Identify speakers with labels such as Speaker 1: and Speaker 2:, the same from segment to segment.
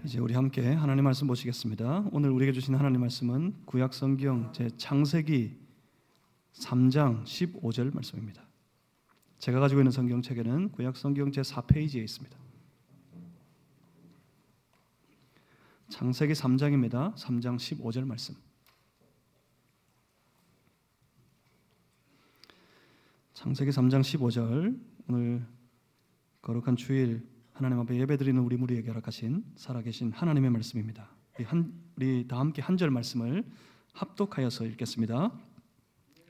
Speaker 1: 이제 우리 함께 하나님 말씀 보시겠습니다. 오늘 우리에게 주신 하나님 말씀은 구약 성경 제 창세기 3장 15절 말씀입니다. 제가 가지고 있는 성경책에는 구약 성경 제 4페이지에 있습니다. 창세기 3장입니다. 3장 15절 말씀. 창세기 3장 15절, 오늘 거룩한 주일 하나님 앞에 예배드리는 우리 무리에게 허락하신 살아계신 하나님의 말씀입니다. 우리 다 함께 한 절 말씀을 합독하여서 읽겠습니다.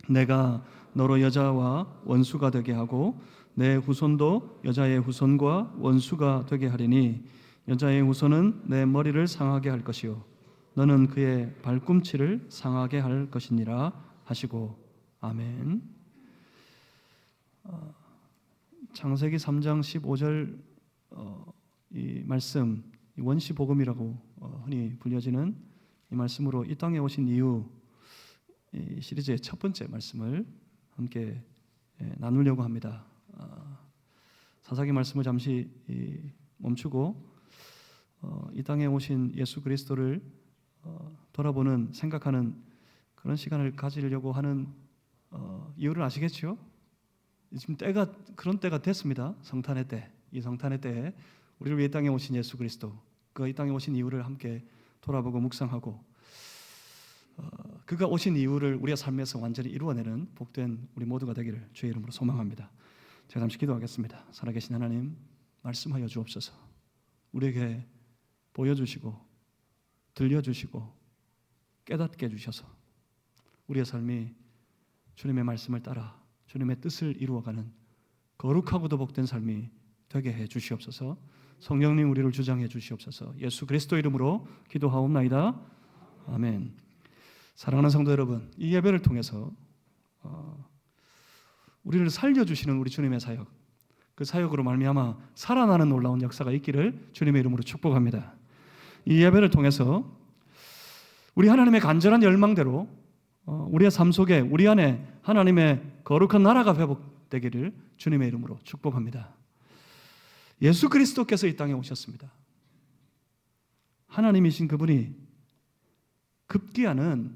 Speaker 1: 내가 너로 여자와 원수가 되게 하고 내 후손도 여자의 후손과 원수가 되게 하리니 여자의 후손은 내 머리를 상하게 할 것이요 너는 그의 발꿈치를 상하게 할 것이니라 하시고 아멘. 창세기 3장 15절 이 말씀, 원시 복음이라고 흔히 불려지는 이 말씀으로 이 땅에 오신 이후 이 시리즈의 첫 번째 말씀을 함께 나누려고 합니다. 사사기 말씀을 잠시 멈추고 이 땅에 오신 예수 그리스도를 돌아보는, 생각하는 그런 시간을 가지려고 하는 이유를 아시겠죠? 지금 그런 때가 됐습니다. 성탄의 때. 이 성탄의 때에 우리를 위해 땅에 오신 예수 그리스도, 그 이 땅에 오신 이유를 함께 돌아보고 묵상하고 그가 오신 이유를 우리의 삶에서 완전히 이루어내는 복된 우리 모두가 되기를 주의 이름으로 소망합니다. 제가 잠시 기도하겠습니다. 살아계신 하나님, 말씀하여 주옵소서. 우리에게 보여주시고 들려주시고 깨닫게 해주셔서 우리의 삶이 주님의 말씀을 따라 주님의 뜻을 이루어가는 거룩하고도 복된 삶이 되게 해 주시옵소서. 성령님 우리를 주장해 주시옵소서. 예수 그리스도 이름으로 기도하옵나이다. 아멘. 사랑하는 성도 여러분, 이 예배를 통해서 우리를 살려주시는 우리 주님의 사역, 그 사역으로 말미암아 살아나는 놀라운 역사가 있기를 주님의 이름으로 축복합니다. 이 예배를 통해서 우리 하나님의 간절한 열망대로 우리의 삶 속에 우리 안에 하나님의 거룩한 나라가 회복되기를 주님의 이름으로 축복합니다. 예수 그리스도께서 이 땅에 오셨습니다. 하나님이신 그분이 급기야는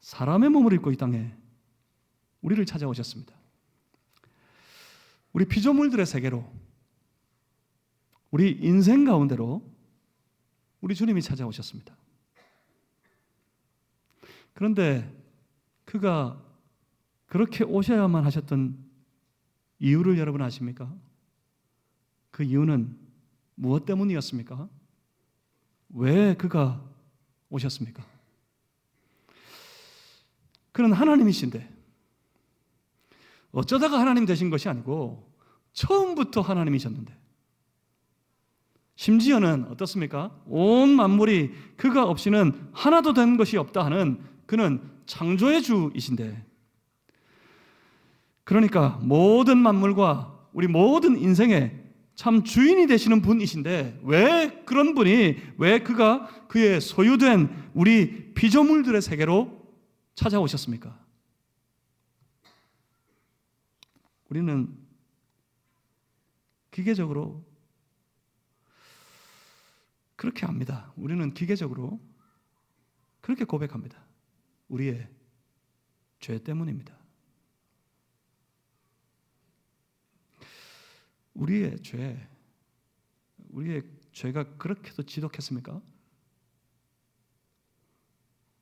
Speaker 1: 사람의 몸을 입고 이 땅에 우리를 찾아오셨습니다. 우리 피조물들의 세계로, 우리 인생 가운데로 우리 주님이 찾아오셨습니다. 그런데 그가 그렇게 오셔야만 하셨던 이유를 여러분 아십니까? 그 이유는 무엇 때문이었습니까? 왜 그가 오셨습니까? 그는 하나님이신데 어쩌다가 하나님 되신 것이 아니고 처음부터 하나님이셨는데, 심지어는 어떻습니까? 온 만물이 그가 없이는 하나도 된 것이 없다 하는 그는 창조의 주이신데, 그러니까 모든 만물과 우리 모든 인생의 참 주인이 되시는 분이신데 왜 그런 분이, 왜 그가 그의 소유된 우리 피조물들의 세계로 찾아오셨습니까? 우리는 기계적으로 그렇게 합니다. 우리는 기계적으로 그렇게 고백합니다. 우리의 죄 때문입니다. 우리의 죄가 그렇게도 지독했습니까?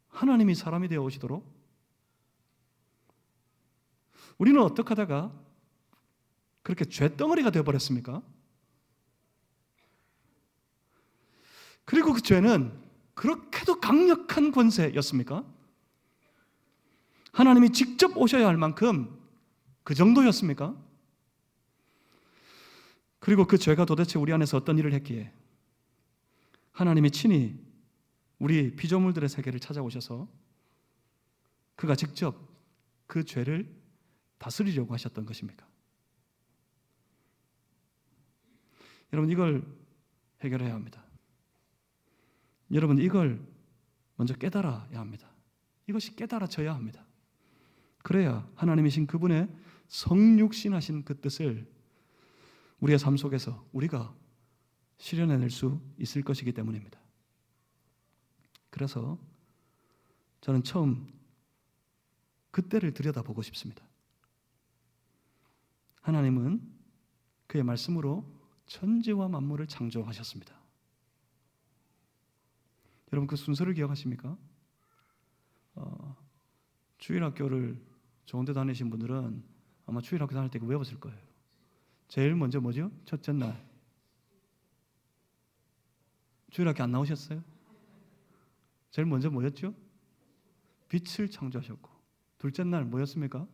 Speaker 1: 하나님이 사람이 되어 오시도록 우리는 어떻게 하다가 그렇게 죄덩어리가 되어버렸습니까? 그리고 그 죄는 그렇게도 강력한 권세였습니까? 하나님이 직접 오셔야 할 만큼 그 정도였습니까? 그리고 그 죄가 도대체 우리 안에서 어떤 일을 했기에 하나님이 친히 우리 피조물들의 세계를 찾아오셔서 그가 직접 그 죄를 다스리려고 하셨던 것입니까? 여러분, 이걸 해결해야 합니다. 여러분, 이걸 먼저 깨달아야 합니다. 이것이 깨달아져야 합니다. 그래야 하나님이신 그분의 성육신하신 그 뜻을 우리의 삶 속에서 우리가 실현해낼 수 있을 것이기 때문입니다. 그래서 저는 처음 그때를 들여다보고 싶습니다. 하나님은 그의 말씀으로 천지와 만물을 창조하셨습니다. 여러분 그 순서를 기억하십니까? 주일학교를 좋은 데 다니신 분들은 아마 주일학교 다닐 때 외웠을 거예요. 제일 먼저 뭐죠? 첫째 날. 주일학교 안 나오셨어요? 제일 먼저 뭐였죠? 빛을 창조하셨고, 둘째 날 뭐였습니까?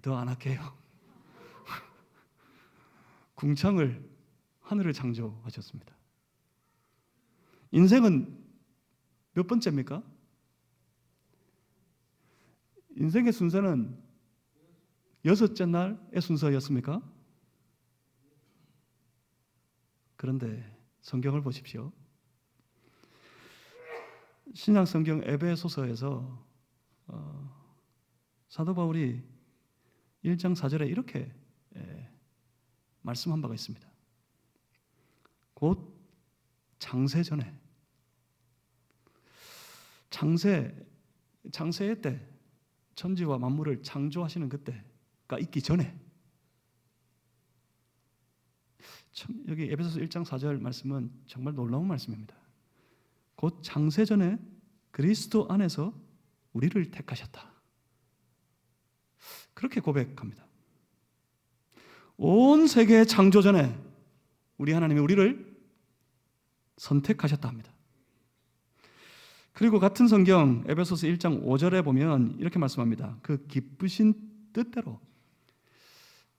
Speaker 1: 더 안 할게요. 궁창을, 하늘을 창조하셨습니다. 인생은 몇 번째입니까? 인생의 순서는 여섯째 날의 순서였습니까? 그런데 성경을 보십시오. 신약 성경 에베소서에서 사도 바울이 1장 4절에 이렇게 말씀한 바가 있습니다. 곧 창세 전에, 창세의 때 천지와 만물을 창조하시는 그때가 있기 전에, 여기 에베소서 1장 4절 말씀은 정말 놀라운 말씀입니다. 곧 창세 전에 그리스도 안에서 우리를 택하셨다. 그렇게 고백합니다. 온 세계 창조 전에 우리 하나님이 우리를 선택하셨다 합니다. 그리고 같은 성경 에베소서 1장 5절에 보면 이렇게 말씀합니다. 그 기쁘신 뜻대로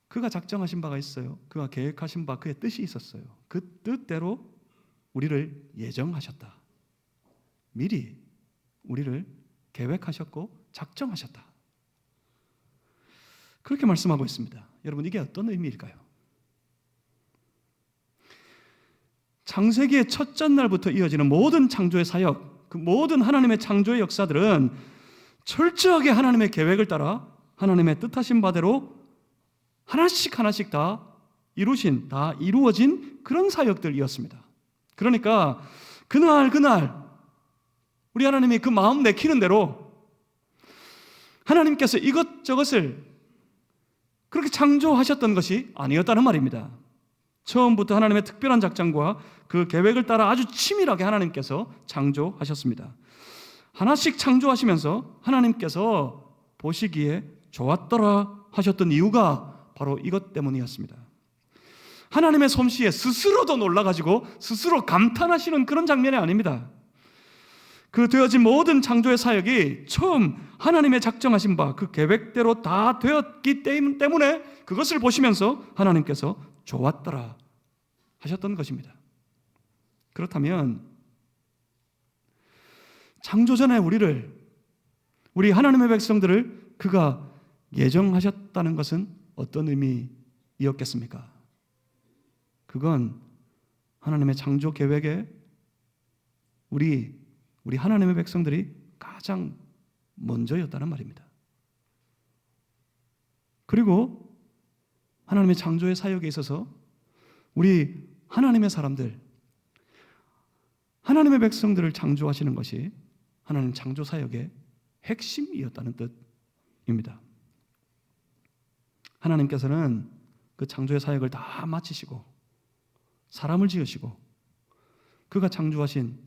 Speaker 1: 그가 작정하신 바가 있어요. 그가 계획하신 바, 그의 뜻이 있었어요. 그 뜻대로 우리를 예정하셨다. 미리 우리를 계획하셨고 작정하셨다. 그렇게 말씀하고 있습니다. 여러분 이게 어떤 의미일까요? 창세기의 첫째 날부터 이어지는 모든 창조의 사역, 그 모든 하나님의 창조의 역사들은 철저하게 하나님의 계획을 따라 하나님의 뜻하신 바대로 하나씩 하나씩 다 이루어진 그런 사역들이었습니다. 그러니까 그날 우리 하나님이 그 마음 내키는 대로 하나님께서 이것저것을 그렇게 창조하셨던 것이 아니었다는 말입니다. 처음부터 하나님의 특별한 작정과 그 계획을 따라 아주 치밀하게 하나님께서 창조하셨습니다. 하나씩 창조하시면서 하나님께서 보시기에 좋았더라 하셨던 이유가 바로 이것 때문이었습니다. 하나님의 솜씨에 스스로도 놀라가지고 스스로 감탄하시는 그런 장면이 아닙니다. 그 되어진 모든 창조의 사역이 처음 하나님의 작정하신 바 그 계획대로 다 되었기 때문에 그것을 보시면서 하나님께서 좋았더라 하셨던 것입니다. 그렇다면 창조 전에 우리 하나님의 백성들을 그가 예정하셨다는 것은 어떤 의미이었겠습니까? 그건 하나님의 창조 계획에 우리 하나님의 백성들이 가장 먼저였다는 말입니다. 그리고 하나님의 창조의 사역에 있어서 우리 하나님의 사람들, 하나님의 백성들을 창조하시는 것이 하나님 창조 사역의 핵심이었다는 뜻입니다. 하나님께서는 그 창조의 사역을 다 마치시고 사람을 지으시고 그가 창조하신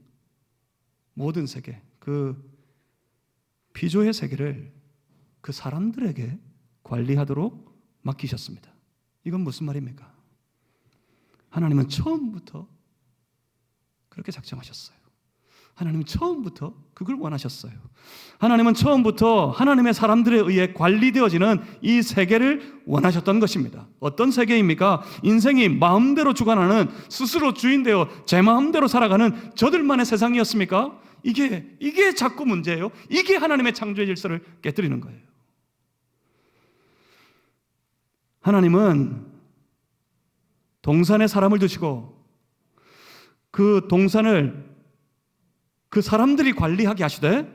Speaker 1: 모든 세계, 그 피조의 세계를 그 사람들에게 관리하도록 맡기셨습니다. 이건 무슨 말입니까? 하나님은 처음부터 그렇게 작정하셨어요. 하나님은 처음부터 그걸 원하셨어요. 하나님은 처음부터 하나님의 사람들에 의해 관리되어지는 이 세계를 원하셨던 것입니다. 어떤 세계입니까? 인생이 마음대로 주관하는, 스스로 주인되어 제 마음대로 살아가는 저들만의 세상이었습니까? 이게 자꾸 문제예요. 이게 하나님의 창조의 질서를 깨뜨리는 거예요. 하나님은 동산에 사람을 두시고 그 동산을 그 사람들이 관리하게 하시되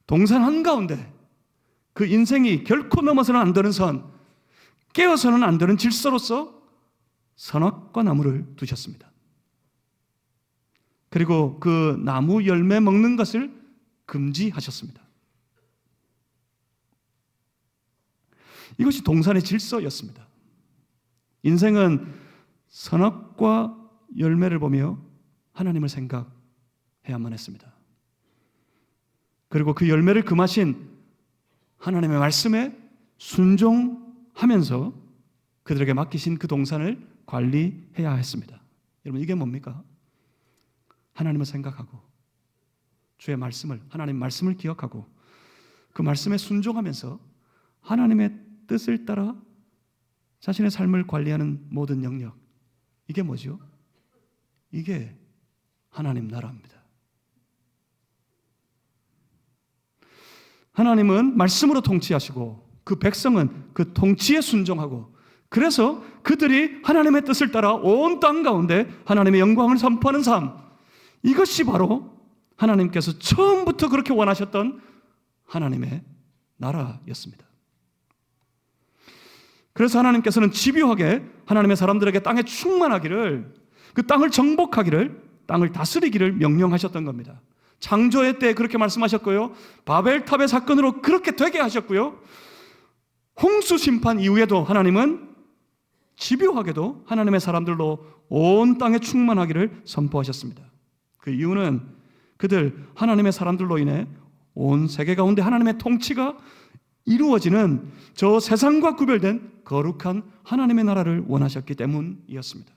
Speaker 1: 동산 한가운데 그 인생이 결코 넘어서는 안 되는 선, 깨어서는 안 되는 질서로서 선악과 나무를 두셨습니다. 그리고 그 나무 열매 먹는 것을 금지하셨습니다. 이것이 동산의 질서였습니다. 인생은 선악과 열매를 보며 하나님을 생각해야만 했습니다. 그리고 그 열매를 금하신 하나님의 말씀에 순종하면서 그들에게 맡기신 그 동산을 관리해야 했습니다. 여러분, 이게 뭡니까? 하나님을 생각하고 주의 말씀을, 하나님 말씀을 기억하고 그 말씀에 순종하면서 하나님의 뜻을 따라 자신의 삶을 관리하는 모든 영역, 이게 뭐죠? 이게 하나님 나라입니다. 하나님은 말씀으로 통치하시고 그 백성은 그 통치에 순종하고, 그래서 그들이 하나님의 뜻을 따라 온 땅 가운데 하나님의 영광을 선포하는 삶, 이것이 바로 하나님께서 처음부터 그렇게 원하셨던 하나님의 나라였습니다. 그래서 하나님께서는 집요하게 하나님의 사람들에게 땅에 충만하기를, 그 땅을 정복하기를, 땅을 다스리기를 명령하셨던 겁니다. 창조의 때 그렇게 말씀하셨고요, 바벨탑의 사건으로 그렇게 되게 하셨고요, 홍수 심판 이후에도 하나님은 집요하게도 하나님의 사람들로 온 땅에 충만하기를 선포하셨습니다. 그 이유는 그들 하나님의 사람들로 인해 온 세계 가운데 하나님의 통치가 이루어지는 저 세상과 구별된 거룩한 하나님의 나라를 원하셨기 때문이었습니다.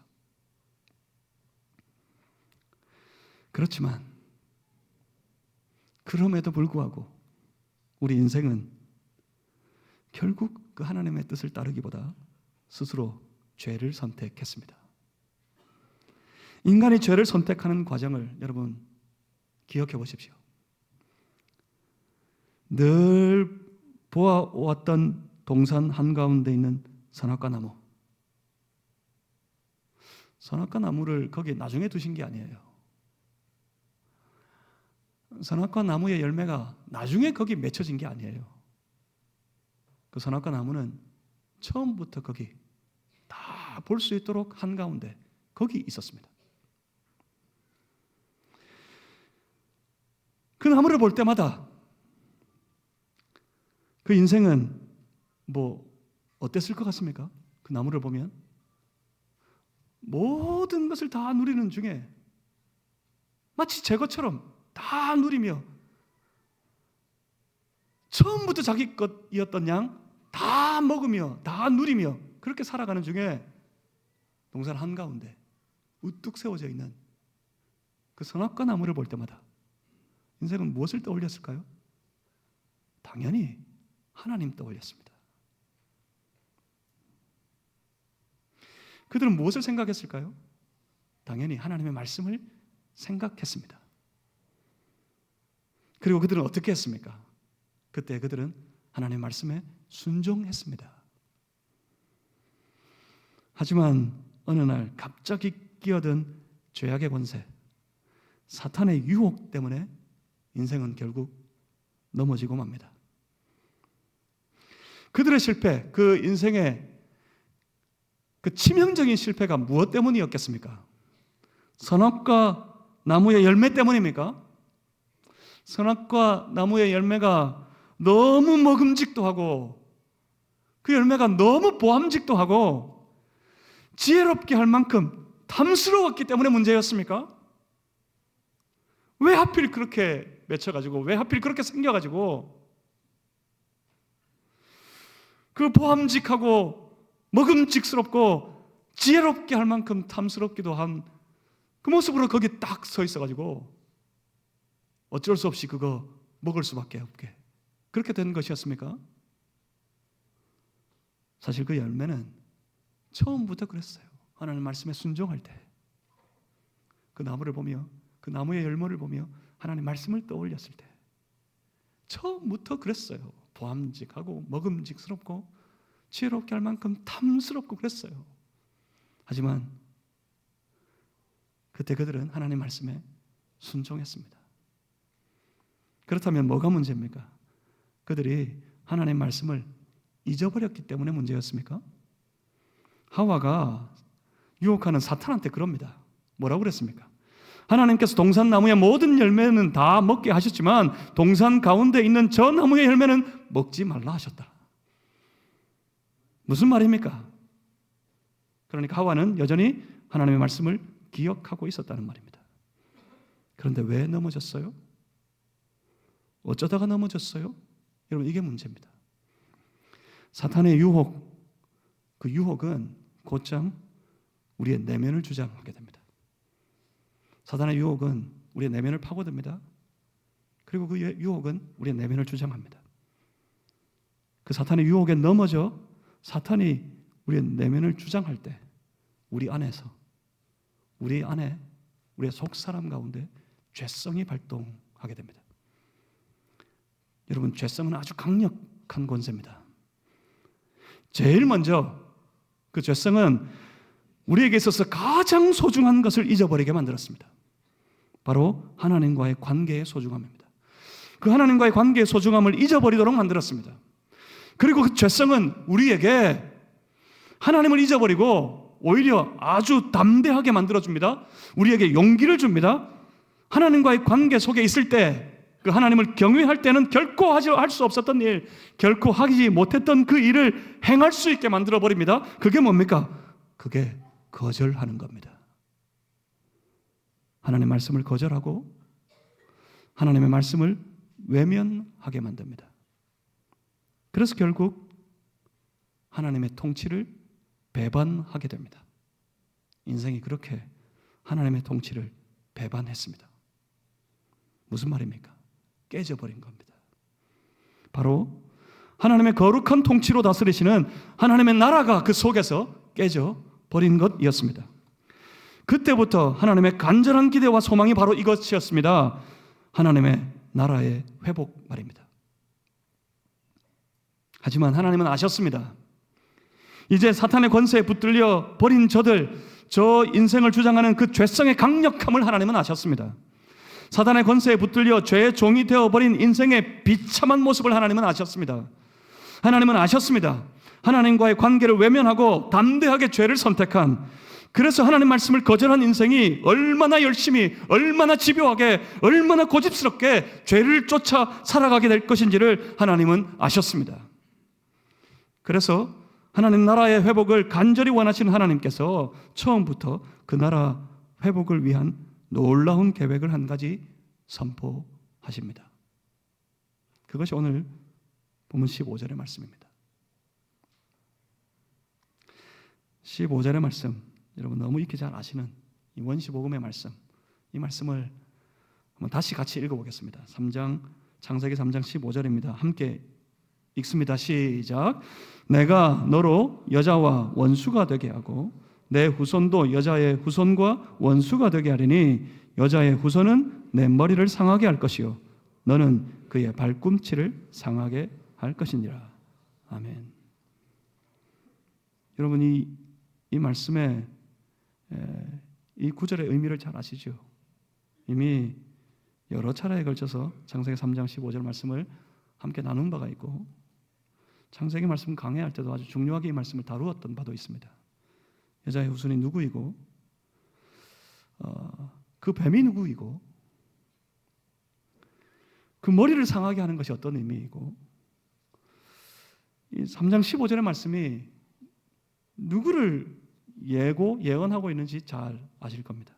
Speaker 1: 그렇지만 그럼에도 불구하고 우리 인생은 결국 그 하나님의 뜻을 따르기보다 스스로 죄를 선택했습니다. 인간이 죄를 선택하는 과정을 여러분 기억해 보십시오. 늘 보아왔던 동산 한가운데 있는 선악과 나무, 선악과 나무를 거기 나중에 두신 게 아니에요. 선악과 나무의 열매가 나중에 거기 맺혀진 게 아니에요. 그 선악과 나무는 처음부터 거기 다 볼 수 있도록 한가운데 거기 있었습니다. 그 나무를 볼 때마다 그 인생은 뭐 어땠을 것 같습니까? 그 나무를 보면 모든 것을 다 누리는 중에 마치 제 것처럼 다 누리며 처음부터 자기 것이었던 양 다 먹으며 다 누리며 그렇게 살아가는 중에 동산 한가운데 우뚝 세워져 있는 그 선악과 나무를 볼 때마다 인생은 무엇을 떠올렸을까요? 당연히 하나님 떠올렸습니다. 그들은 무엇을 생각했을까요? 당연히 하나님의 말씀을 생각했습니다. 그리고 그들은 어떻게 했습니까? 그때 그들은 하나님의 말씀에 순종했습니다. 하지만 어느 날 갑자기 끼어든 죄악의 권세, 사탄의 유혹 때문에 인생은 결국 넘어지고 맙니다. 그들의 실패, 그 인생의 그 치명적인 실패가 무엇 때문이었겠습니까? 선악과 나무의 열매 때문입니까? 선악과 나무의 열매가 너무 먹음직도 하고 그 열매가 너무 보암직도 하고 지혜롭게 할 만큼 탐스러웠기 때문에 문제였습니까? 왜 하필 그렇게 맺혀가지고, 왜 하필 그렇게 생겨가지고 그 보암직하고 먹음직스럽고 지혜롭게 할 만큼 탐스럽기도 한 그 모습으로 거기 딱 서 있어가지고 어쩔 수 없이 그거 먹을 수밖에 없게 그렇게 된 것이었습니까? 사실 그 열매는 처음부터 그랬어요. 하나님 말씀에 순종할 때 그 나무를 보며, 그 나무의 열매를 보며 하나님 말씀을 떠올렸을 때 처음부터 그랬어요. 보암직하고 먹음직스럽고 지혜롭게 할 만큼 탐스럽고 그랬어요. 하지만 그때 그들은 하나님 말씀에 순종했습니다. 그렇다면 뭐가 문제입니까? 그들이 하나님 말씀을 잊어버렸기 때문에 문제였습니까? 하와가 유혹하는 사탄한테 그럽니다. 뭐라고 그랬습니까? 하나님께서 동산 나무의 모든 열매는 다 먹게 하셨지만 동산 가운데 있는 저 나무의 열매는 먹지 말라 하셨다. 무슨 말입니까? 그러니까 하와는 여전히 하나님의 말씀을 기억하고 있었다는 말입니다. 그런데 왜 넘어졌어요? 어쩌다가 넘어졌어요? 여러분, 이게 문제입니다. 사탄의 유혹, 그 유혹은 곧장 우리의 내면을 주장하게 됩니다. 사탄의 유혹은 우리의 내면을 파고듭니다. 그리고 그 유혹은 우리의 내면을 주장합니다. 그 사탄의 유혹에 넘어져 사탄이 우리의 내면을 주장할 때 우리 안에서, 우리 안에, 우리의 속사람 가운데 죄성이 발동하게 됩니다. 여러분, 죄성은 아주 강력한 권세입니다. 제일 먼저 그 죄성은 우리에게 있어서 가장 소중한 것을 잊어버리게 만들었습니다. 바로 하나님과의 관계의 소중함입니다. 그 하나님과의 관계의 소중함을 잊어버리도록 만들었습니다. 그리고 그 죄성은 우리에게 하나님을 잊어버리고 오히려 아주 담대하게 만들어줍니다. 우리에게 용기를 줍니다. 하나님과의 관계 속에 있을 때 그 하나님을 경외할 때는 결코 할 수 없었던 일, 결코 하지 못했던 그 일을 행할 수 있게 만들어버립니다. 그게 뭡니까? 그게 거절하는 겁니다. 하나님의 말씀을 거절하고 하나님의 말씀을 외면하게 만듭니다. 그래서 결국 하나님의 통치를 배반하게 됩니다. 인생이 그렇게 하나님의 통치를 배반했습니다. 무슨 말입니까? 깨져버린 겁니다. 바로 하나님의 거룩한 통치로 다스리시는 하나님의 나라가 그 속에서 깨져버린 것이었습니다. 그때부터 하나님의 간절한 기대와 소망이 바로 이것이었습니다. 하나님의 나라의 회복 말입니다. 하지만 하나님은 아셨습니다. 이제 사탄의 권세에 붙들려 버린 저 인생을 주장하는 그 죄성의 강력함을 하나님은 아셨습니다. 사탄의 권세에 붙들려 죄의 종이 되어버린 인생의 비참한 모습을 하나님은 아셨습니다. 하나님은 아셨습니다. 하나님과의 관계를 외면하고 담대하게 죄를 선택한, 그래서 하나님 말씀을 거절한 인생이 얼마나 열심히, 얼마나 집요하게, 얼마나 고집스럽게 죄를 쫓아 살아가게 될 것인지를 하나님은 아셨습니다. 그래서 하나님 나라의 회복을 간절히 원하시는 하나님께서 처음부터 그 나라 회복을 위한 놀라운 계획을 한 가지 선포하십니다. 그것이 오늘 본문 15절의 말씀입니다. 15절의 말씀, 여러분 너무 익히 잘 아시는 이 원시복음의 말씀, 이 말씀을 한번 다시 같이 읽어보겠습니다. 창세기 3장 15절입니다. 함께 읽습니다. 시작. 내가 너로 여자와 원수가 되게 하고 내 후손도 여자의 후손과 원수가 되게 하리니 여자의 후손은 내 머리를 상하게 할 것이요 너는 그의 발꿈치를 상하게 할 것이니라. 아멘. 여러분, 이 말씀의 이 구절의 의미를 잘 아시죠? 이미 여러 차례에 걸쳐서 창세기 3장 15절 말씀을 함께 나눈 바가 있고 창세기 말씀 강해할 때도 아주 중요하게 이 말씀을 다루었던 바도 있습니다. 여자의 후손이 누구이고 그 뱀이 누구이고 그 머리를 상하게 하는 것이 어떤 의미이고 이 3장 15절의 말씀이 누구를 예언하고 있는지 잘 아실 겁니다.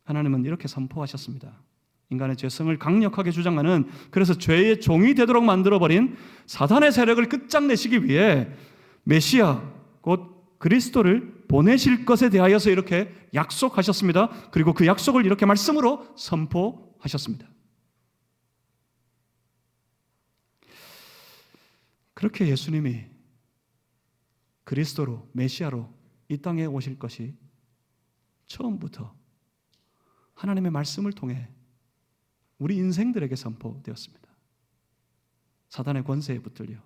Speaker 1: 하나님은 이렇게 선포하셨습니다. 인간의 죄성을 강력하게 주장하는, 그래서 죄의 종이 되도록 만들어버린 사탄의 세력을 끝장내시기 위해 메시아 곧 그리스도를 보내실 것에 대하여서 이렇게 약속하셨습니다. 그리고 그 약속을 이렇게 말씀으로 선포하셨습니다. 그렇게 예수님이 그리스도로, 메시아로 이 땅에 오실 것이 처음부터 하나님의 말씀을 통해 우리 인생들에게 선포되었습니다. 사단의 권세에 붙들려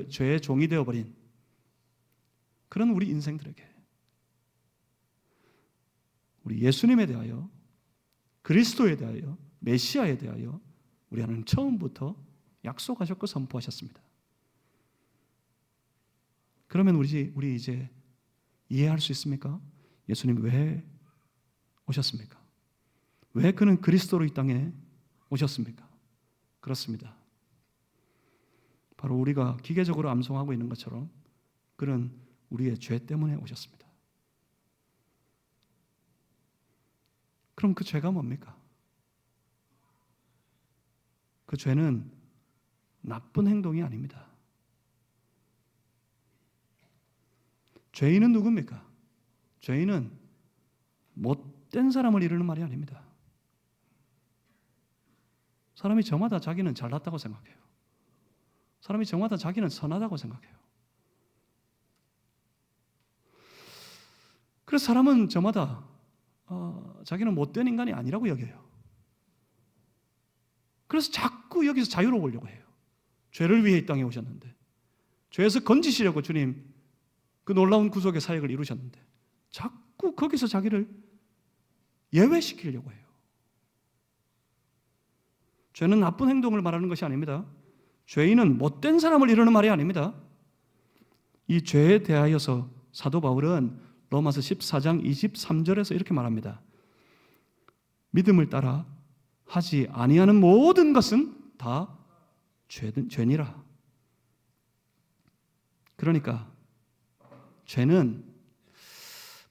Speaker 1: 죄의 종이 되어버린 그런 우리 인생들에게 우리 예수님에 대하여, 그리스도에 대하여, 메시아에 대하여 우리 하나님 처음부터 약속하셨고 선포하셨습니다. 그러면 우리 이제 이해할 수 있습니까? 예수님 왜 오셨습니까? 왜 그는 그리스도로 이 땅에 오셨습니까? 그렇습니다. 바로 우리가 기계적으로 암송하고 있는 것처럼 그는 우리의 죄 때문에 오셨습니다. 그럼 그 죄가 뭡니까? 그 죄는 나쁜 행동이 아닙니다. 죄인은 누굽니까? 죄인은 못된 사람을 이루는 말이 아닙니다. 사람이 저마다 자기는 잘났다고 생각해요. 사람이 저마다 자기는 선하다고 생각해요. 그래서 사람은 저마다 자기는 못된 인간이 아니라고 여겨요. 그래서 자꾸 여기서 자유로우려고 해요. 죄를 위해 이 땅에 오셨는데, 죄에서 건지시려고 주님 그 놀라운 구속의 사역을 이루셨는데 자꾸 거기서 자기를 예외시키려고 해요. 죄는 나쁜 행동을 말하는 것이 아닙니다. 죄인은 못된 사람을 이루는 말이 아닙니다. 이 죄에 대하여서 사도 바울은 로마서 14장 23절에서 이렇게 말합니다. 믿음을 따라 하지 아니하는 모든 것은 다 죄니라. 그러니까 죄는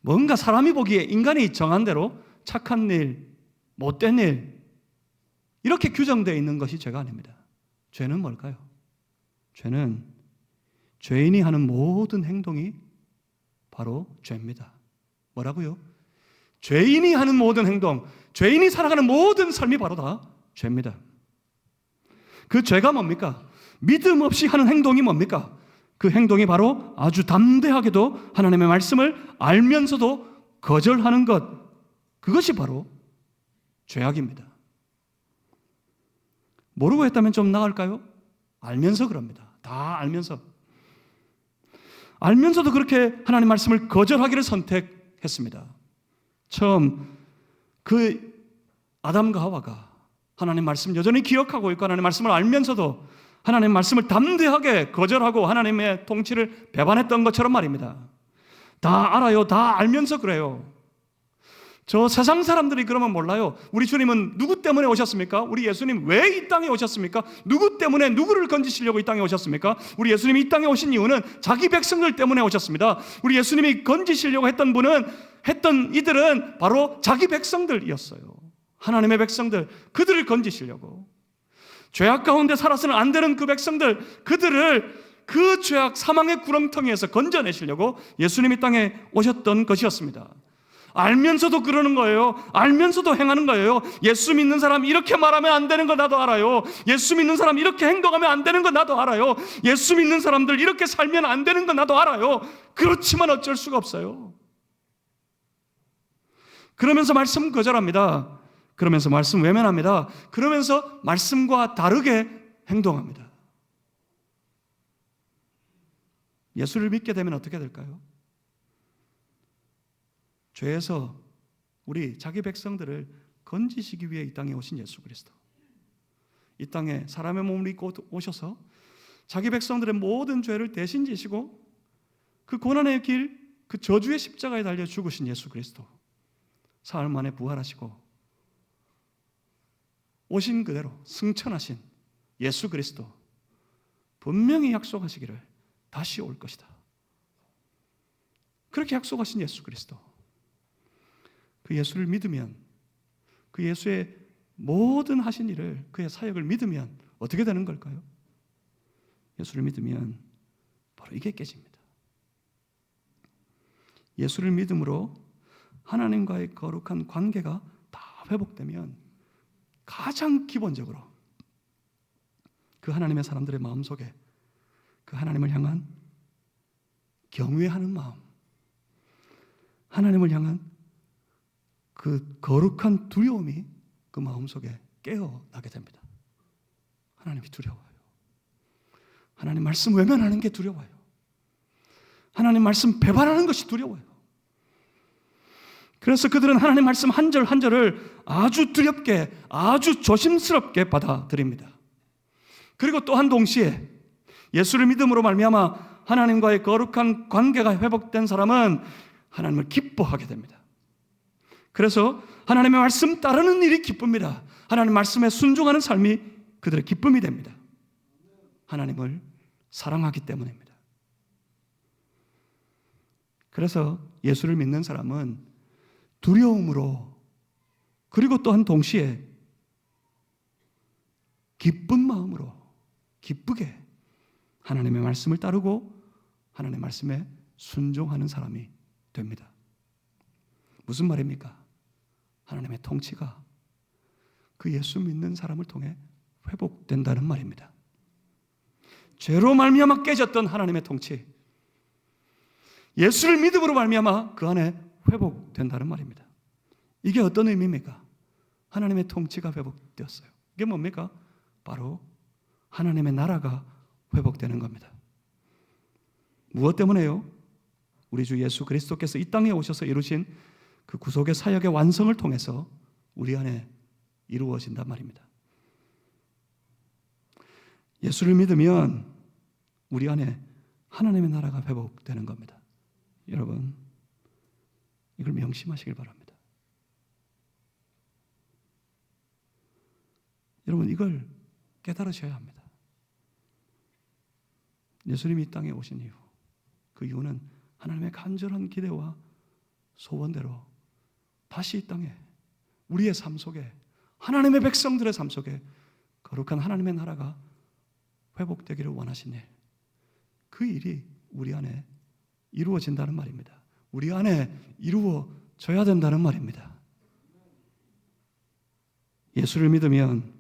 Speaker 1: 뭔가 사람이 보기에 인간이 정한 대로 착한 일, 못된 일 이렇게 규정되어 있는 것이 죄가 아닙니다. 죄는 뭘까요? 죄는 죄인이 하는 모든 행동이 바로 죄입니다. 뭐라고요? 죄인이 하는 모든 행동, 죄인이 살아가는 모든 삶이 바로 다 죄입니다. 그 죄가 뭡니까? 믿음 없이 하는 행동이 뭡니까? 그 행동이 바로 아주 담대하게도 하나님의 말씀을 알면서도 거절하는 것, 그것이 바로 죄악입니다. 모르고 했다면 좀 나을까요? 알면서 그럽니다. 다 알면서. 알면서도 그렇게 하나님 말씀을 거절하기를 선택했습니다. 처음 그 아담과 하와가 하나님 말씀 여전히 기억하고 있고 하나님 말씀을 알면서도 하나님 말씀을 담대하게 거절하고 하나님의 통치를 배반했던 것처럼 말입니다. 다 알아요. 다 알면서 그래요. 저 세상 사람들이 그러면 몰라요. 우리 주님은 누구 때문에 오셨습니까? 우리 예수님 왜 이 땅에 오셨습니까? 누구 때문에 누구를 건지시려고 이 땅에 오셨습니까? 우리 예수님이 이 땅에 오신 이유는 자기 백성들 때문에 오셨습니다. 우리 예수님이 건지시려고 했던 이들은 바로 자기 백성들이었어요. 하나님의 백성들, 그들을 건지시려고. 죄악 가운데 살아서는 안 되는 그 백성들, 그들을 그 죄악 사망의 구렁텅이에서 건져내시려고 예수님이 땅에 오셨던 것이었습니다. 알면서도 그러는 거예요. 알면서도 행하는 거예요. 예수 믿는 사람 이렇게 말하면 안 되는 거 나도 알아요. 예수 믿는 사람 이렇게 행동하면 안 되는 거 나도 알아요. 예수 믿는 사람들 이렇게 살면 안 되는 거 나도 알아요. 그렇지만 어쩔 수가 없어요. 그러면서 말씀 거절합니다. 그러면서 말씀 외면합니다. 그러면서 말씀과 다르게 행동합니다. 예수를 믿게 되면 어떻게 될까요? 죄에서 우리 자기 백성들을 건지시기 위해 이 땅에 오신 예수 그리스도, 이 땅에 사람의 몸을 입고 오셔서 자기 백성들의 모든 죄를 대신 지시고 그 고난의 길, 그 저주의 십자가에 달려 죽으신 예수 그리스도, 사흘 만에 부활하시고 오신 그대로 승천하신 예수 그리스도, 분명히 약속하시기를 다시 올 것이다. 그렇게 약속하신 예수 그리스도, 그 예수를 믿으면, 그 예수의 모든 하신 일을, 그의 사역을 믿으면 어떻게 되는 걸까요? 예수를 믿으면 바로 이게 깨집니다. 예수를 믿음으로 하나님과의 거룩한 관계가 다 회복되면 가장 기본적으로 그 하나님의 사람들의 마음속에 그 하나님을 향한 경외하는 마음, 하나님을 향한 그 거룩한 두려움이 그 마음속에 깨어나게 됩니다. 하나님이 두려워요. 하나님 말씀 외면하는 게 두려워요. 하나님 말씀 배반하는 것이 두려워요. 그래서 그들은 하나님 말씀 한 절 한 절을 아주 두렵게, 아주 조심스럽게 받아들입니다. 그리고 또한 동시에 예수를 믿음으로 말미암아 하나님과의 거룩한 관계가 회복된 사람은 하나님을 기뻐하게 됩니다. 그래서 하나님의 말씀 따르는 일이 기쁩니다. 하나님 말씀에 순종하는 삶이 그들의 기쁨이 됩니다. 하나님을 사랑하기 때문입니다. 그래서 예수를 믿는 사람은 두려움으로, 그리고 또한 동시에 기쁜 마음으로 기쁘게 하나님의 말씀을 따르고 하나님의 말씀에 순종하는 사람이 됩니다. 무슨 말입니까? 하나님의 통치가 그 예수 믿는 사람을 통해 회복된다는 말입니다. 죄로 말미암아 깨졌던 하나님의 통치, 예수를 믿음으로 말미암아 그 안에 회복된다는 말입니다. 이게 어떤 의미입니까? 하나님의 통치가 회복되었어요. 이게 뭡니까? 바로 하나님의 나라가 회복되는 겁니다. 무엇 때문에요? 우리 주 예수 그리스도께서 이 땅에 오셔서 이루신 그 구속의 사역의 완성을 통해서 우리 안에 이루어진단 말입니다. 예수를 믿으면 우리 안에 하나님의 나라가 회복되는 겁니다. 여러분, 이걸 명심하시길 바랍니다. 여러분, 이걸 깨달으셔야 합니다. 예수님이 이 땅에 오신 이유, 그 이유는 하나님의 간절한 기대와 소원대로 다시 이 땅에 우리의 삶 속에, 하나님의 백성들의 삶 속에 거룩한 하나님의 나라가 회복되기를 원하신 일, 그 일이 우리 안에 이루어진다는 말입니다. 우리 안에 이루어져야 된다는 말입니다. 예수를 믿으면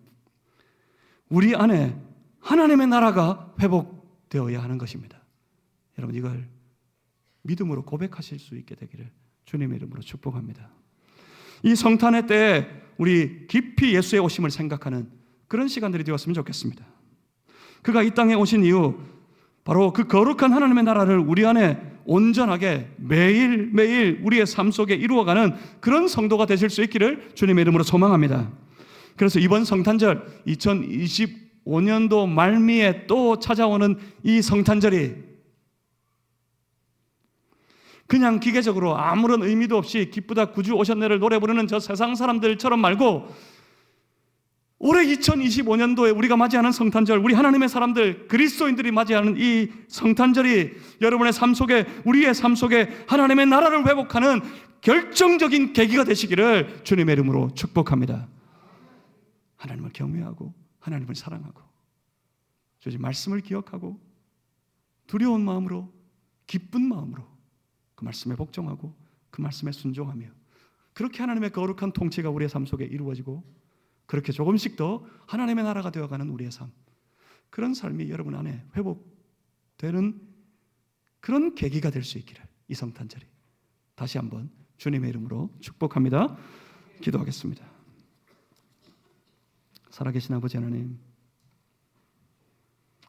Speaker 1: 우리 안에 하나님의 나라가 회복되어야 하는 것입니다. 여러분, 이걸 믿음으로 고백하실 수 있게 되기를 주님의 이름으로 축복합니다. 이 성탄의 때에 우리 깊이 예수의 오심을 생각하는 그런 시간들이 되었으면 좋겠습니다. 그가 이 땅에 오신 이유, 바로 그 거룩한 하나님의 나라를 우리 안에 온전하게 매일매일 우리의 삶 속에 이루어가는 그런 성도가 되실 수 있기를 주님의 이름으로 소망합니다. 그래서 이번 성탄절 2025년도 말미에 또 찾아오는 이 성탄절이 그냥 기계적으로 아무런 의미도 없이 기쁘다 구주 오셨네를 노래 부르는 저 세상 사람들처럼 말고, 올해 2025년도에 우리가 맞이하는 성탄절, 우리 하나님의 사람들, 그리스도인들이 맞이하는 이 성탄절이 여러분의 삶 속에, 우리의 삶 속에 하나님의 나라를 회복하는 결정적인 계기가 되시기를 주님의 이름으로 축복합니다. 하나님을 경외하고 하나님을 사랑하고 주님 말씀을 기억하고 두려운 마음으로, 기쁜 마음으로 그 말씀에 복종하고 그 말씀에 순종하며, 그렇게 하나님의 거룩한 통치가 우리의 삶 속에 이루어지고, 그렇게 조금씩 더 하나님의 나라가 되어가는 우리의 삶, 그런 삶이 여러분 안에 회복되는 그런 계기가 될 수 있기를 이 성탄절이 다시 한번 주님의 이름으로 축복합니다. 기도하겠습니다. 살아계신 아버지 하나님,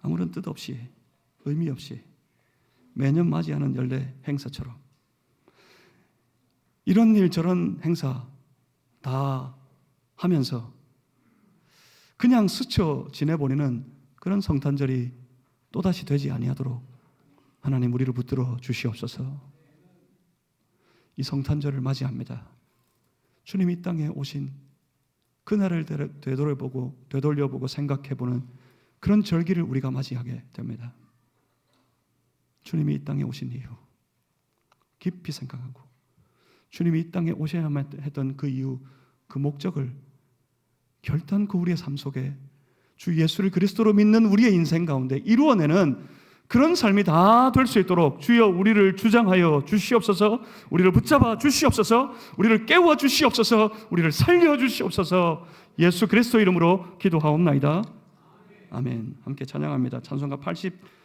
Speaker 1: 아무런 뜻 없이, 의미 없이 매년 맞이하는 연례 행사처럼 이런 일 저런 행사 다 하면서 그냥 스쳐 지내버리는 그런 성탄절이 또다시 되지 아니하도록 하나님 우리를 붙들어 주시옵소서. 이 성탄절을 맞이합니다. 주님이 이 땅에 오신 그날을 되돌려보고 생각해보는 그런 절기를 우리가 맞이하게 됩니다. 주님이 이 땅에 오신 이유 깊이 생각하고, 주님이 이 땅에 오셔야만 했던 그 이유, 그 목적을 결단코 우리의 삶 속에 주 예수를 그리스도로 믿는 우리의 인생 가운데 이루어내는 그런 삶이 다 될 수 있도록 주여 우리를 주장하여 주시옵소서, 우리를 붙잡아 주시옵소서, 우리를 깨워 주시옵소서, 우리를 살려 주시옵소서. 예수 그리스도 이름으로 기도하옵나이다. 아멘. 함께 찬양합니다. 찬송가 80